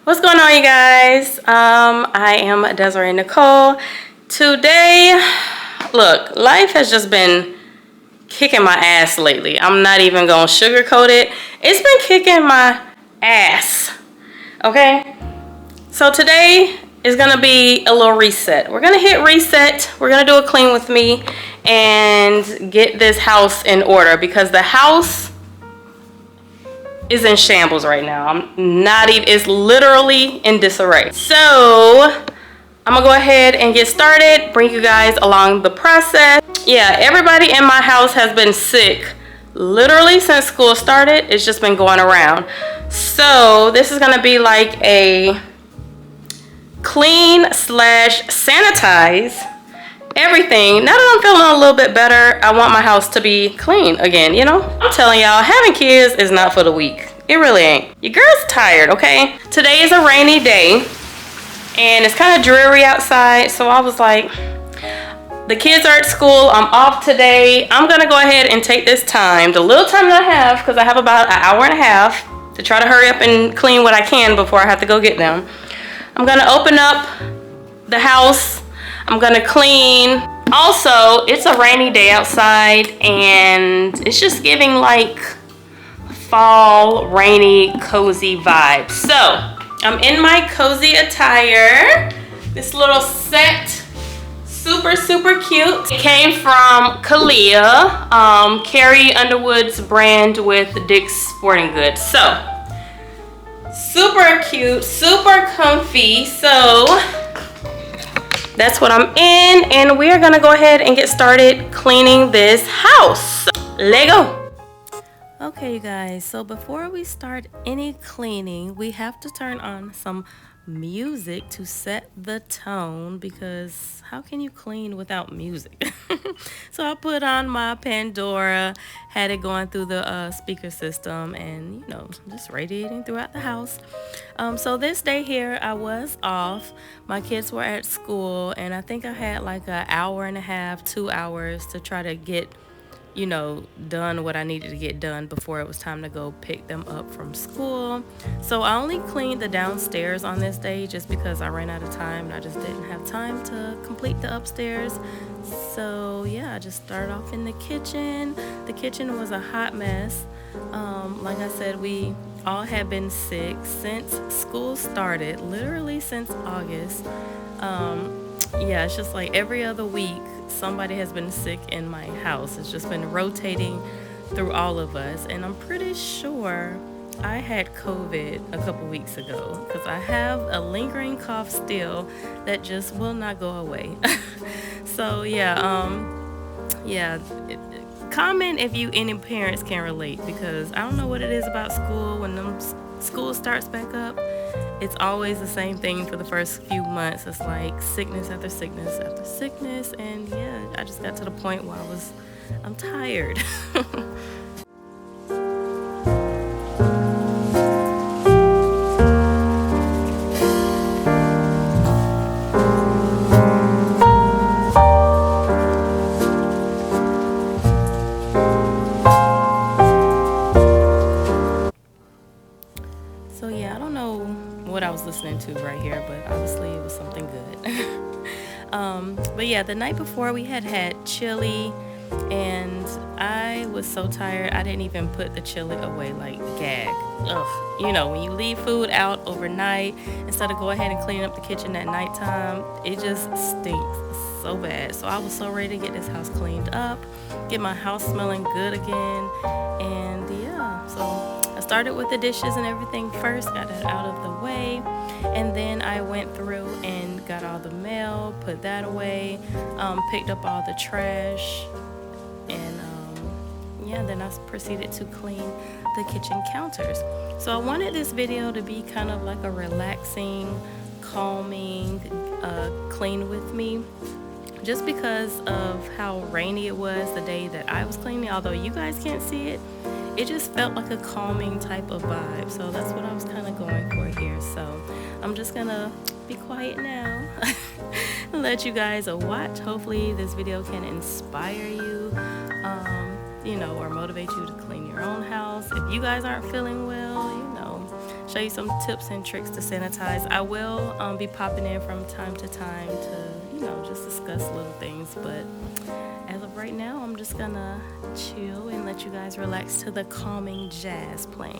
What's going on, you guys? I am Desiree Nicole. Today, look, life has just been kicking my ass lately. I'm not even gonna sugarcoat it. It's been kicking my ass, okay? So today is gonna be a little reset. We're gonna hit reset. We're gonna do a clean with me and get this house in order because the house is in shambles right now. I'm not even, it's literally in disarray. So I'm gonna go ahead and get started, bring you guys along the process. Yeah, everybody in my house has been sick literally since school started. It's just been going around. So this is gonna be like a clean slash sanitize everything. Now that I'm feeling a little bit better, I want my house to be clean again, you know? I'm telling y'all, having kids is not for the weak. It really ain't. Your girl's tired, okay? Today is a rainy day and it's kind of dreary outside, so I was like, the kids are at school, I'm off today. I'm gonna go ahead and take this time, the little time that I have, because I have about an hour and a half to try to hurry up and clean what I can before I have to go get them. I'm gonna open up the house. I'm gonna clean. Also, it's a rainy day outside and it's just giving like fall, rainy, cozy vibes. So I'm in my cozy attire. This little set, super cute. It came from Kalia, Carrie Underwood's brand with Dick's Sporting Goods. So super cute, super comfy. So that's what I'm in, and we are gonna go ahead and get started cleaning this house. Lego. Okay, you guys, so before we start any cleaning, we have to turn on some music to set the tone, because how can you clean without music? So I put on my Pandora, had it going through the speaker system, and you know, just radiating throughout the house. So this day here, I was off. My kids were at school, and I think I had like an hour and a half, 2 hours to try to get, you know, done what I needed to get done before it was time to go pick them up from school. So I only cleaned the downstairs on this day just because I ran out of time and I just didn't have time to complete the upstairs. So yeah, I just started off in the kitchen. The kitchen was a hot mess. Like I said, we all had been sick since school started, literally since August. Yeah, it's just like every other week somebody has been sick in my house. It's just been rotating through all of us, and I'm pretty sure I had COVID a couple weeks ago because I have a lingering cough still that just will not go away. So yeah, comment if any parents can relate, because I don't know what it is about school. When school starts back up, it's always the same thing for the first few months. It's like sickness after sickness after sickness, and yeah, I just got to the point where I'm tired. So yeah, I don't know what I was listening to right here, but obviously it was something good. But yeah, the night before we had chili, and I was so tired I didn't even put the chili away, like gag. Ugh, you know, when you leave food out overnight instead of go ahead and clean up the kitchen at nighttime, it just stinks so bad. So I was so ready to get this house cleaned up, get my house smelling good again, and yeah, so I started with the dishes and everything first, got it out of the way, and then I went through and got all the mail, put that away, picked up all the trash, and yeah, then I proceeded to clean the kitchen counters. So I wanted this video to be kind of like a relaxing, calming, clean with me, just because of how rainy it was the day that I was cleaning. Although you guys can't see it, it just felt like a calming type of vibe. So that's what I was kind of going for here. So I'm just gonna be quiet now and let you guys watch. Hopefully this video can inspire you, you know, or motivate you to clean your own house. If you guys aren't feeling well, you know, show you some tips and tricks to sanitize. I will be popping in from time to time to, just discuss little things. But as of right now, I'm just gonna chill and let you guys relax to the calming jazz playing.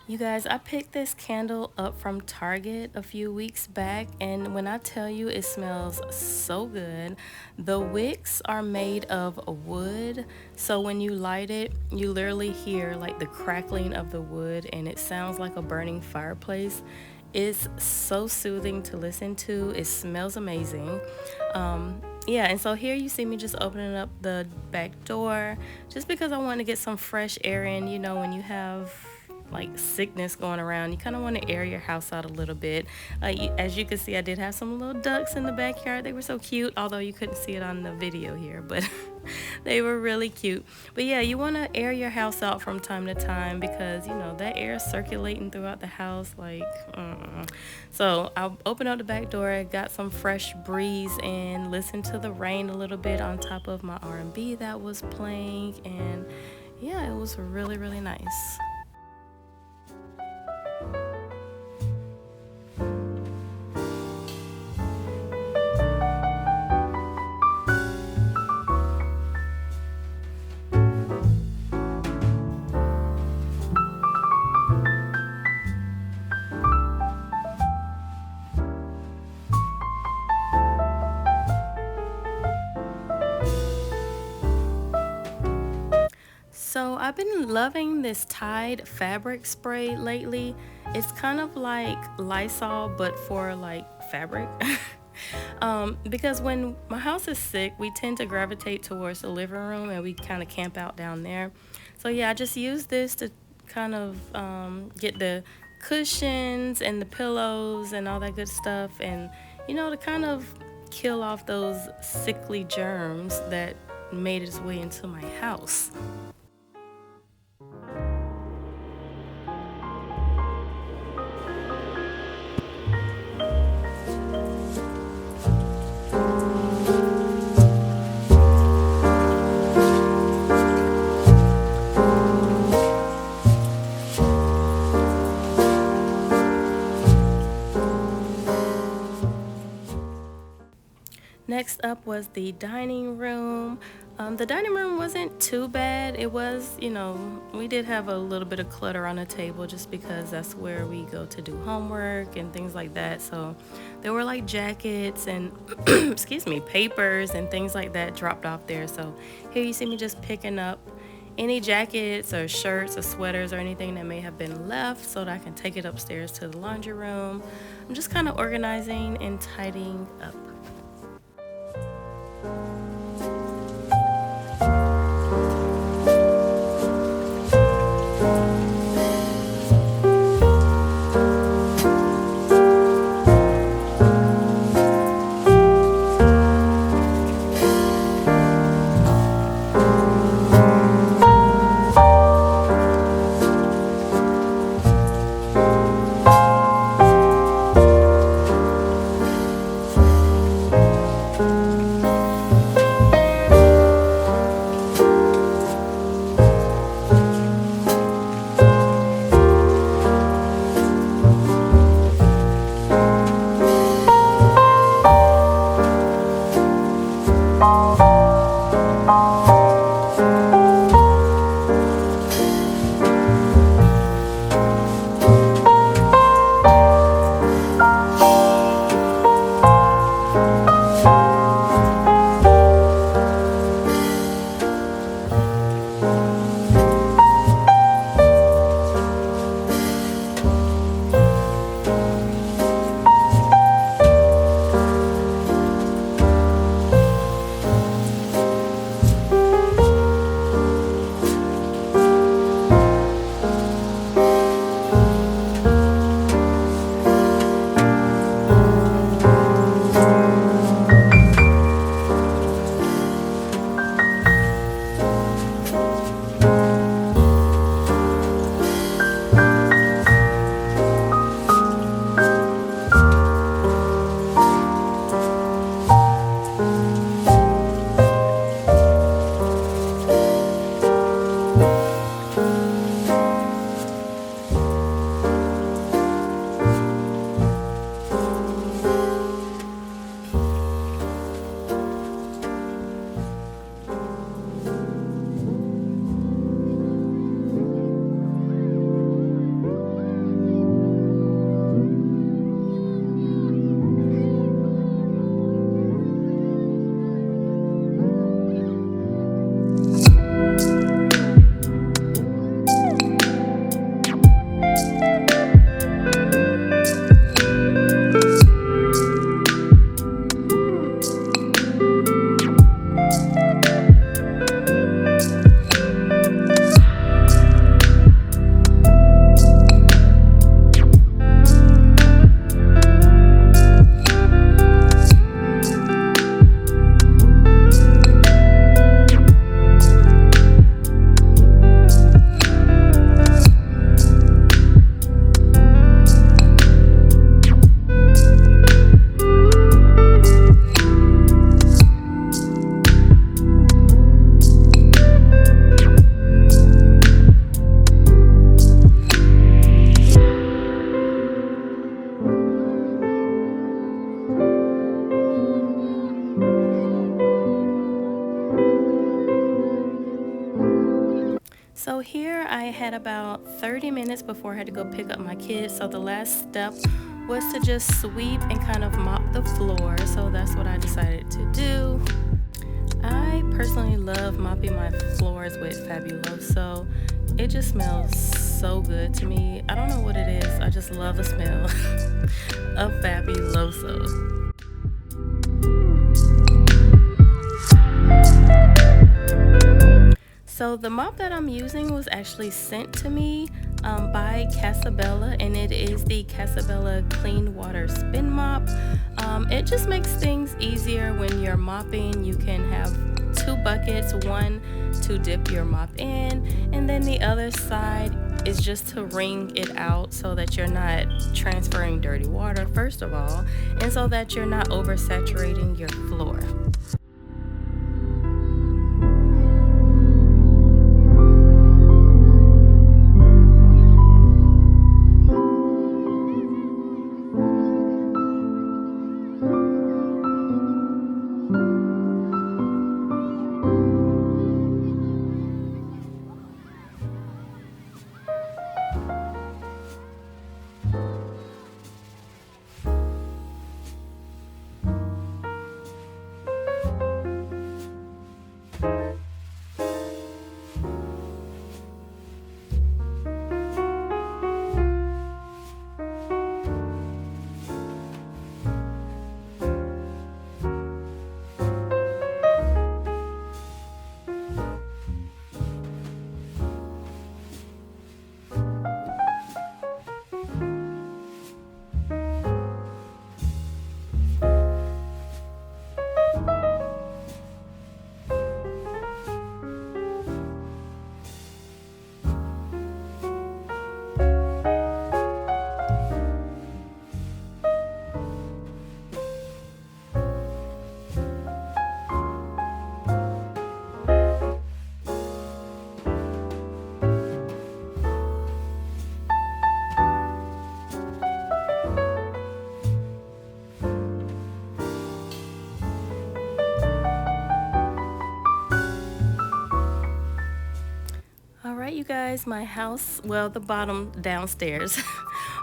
You guys, I picked this candle up from Target a few weeks back, and when I tell you it smells so good. The wicks are made of wood, so when you light it, you literally hear like the crackling of the wood, and it sounds like a burning fireplace. It's so soothing to listen to. It smells amazing. Yeah, and so here you see me just opening up the back door just because I want to get some fresh air in. When you have like sickness going around, you kind of want to air your house out a little bit. As you can see, I did have some little ducks in the backyard. They were so cute, although you couldn't see it on the video here, but they were really cute. But yeah, you want to air your house out from time to time because that air is circulating throughout the house So I opened up the back door, got some fresh breeze and listened to the rain a little bit on top of my R&B that was playing, and yeah, it was really, really nice. So I've been loving this Tide fabric spray lately. It's kind of like Lysol, but for like fabric. Because when my house is sick, we tend to gravitate towards the living room and we kind of camp out down there. So yeah, I just use this to kind of get the cushions and the pillows and all that good stuff, and to kind of kill off those sickly germs that made its way into my house. Next up was the dining room. The dining room wasn't too bad. It was, we did have a little bit of clutter on the table just because that's where we go to do homework and things like that. So there were like jackets and, excuse me, papers and things like that dropped off there. So here you see me just picking up any jackets or shirts or sweaters or anything that may have been left so that I can take it upstairs to the laundry room. I'm just kind of organizing and tidying up. So here I had about 30 minutes before I had to go pick up my kids. So the last step was to just sweep and kind of mop the floor. So that's what I decided to do. I personally love mopping my floors with Fabuloso. It just smells so good to me. I don't know what it is. I just love the smell of Fabuloso. So the mop that I'm using was actually sent to me by Casabella, and it is the Casabella Clean Water Spin Mop. It just makes things easier when you're mopping. You can have two buckets, one to dip your mop in, and then the other side is just to wring it out so that you're not transferring dirty water, first of all, and so that you're not oversaturating your floor. guys, my house, well, the bottom downstairs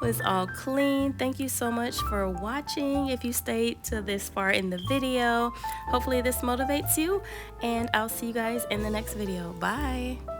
was all clean. Thank you so much for watching. If you stayed to this far in the video, hopefully this motivates you, and I'll see you guys in the next video. Bye.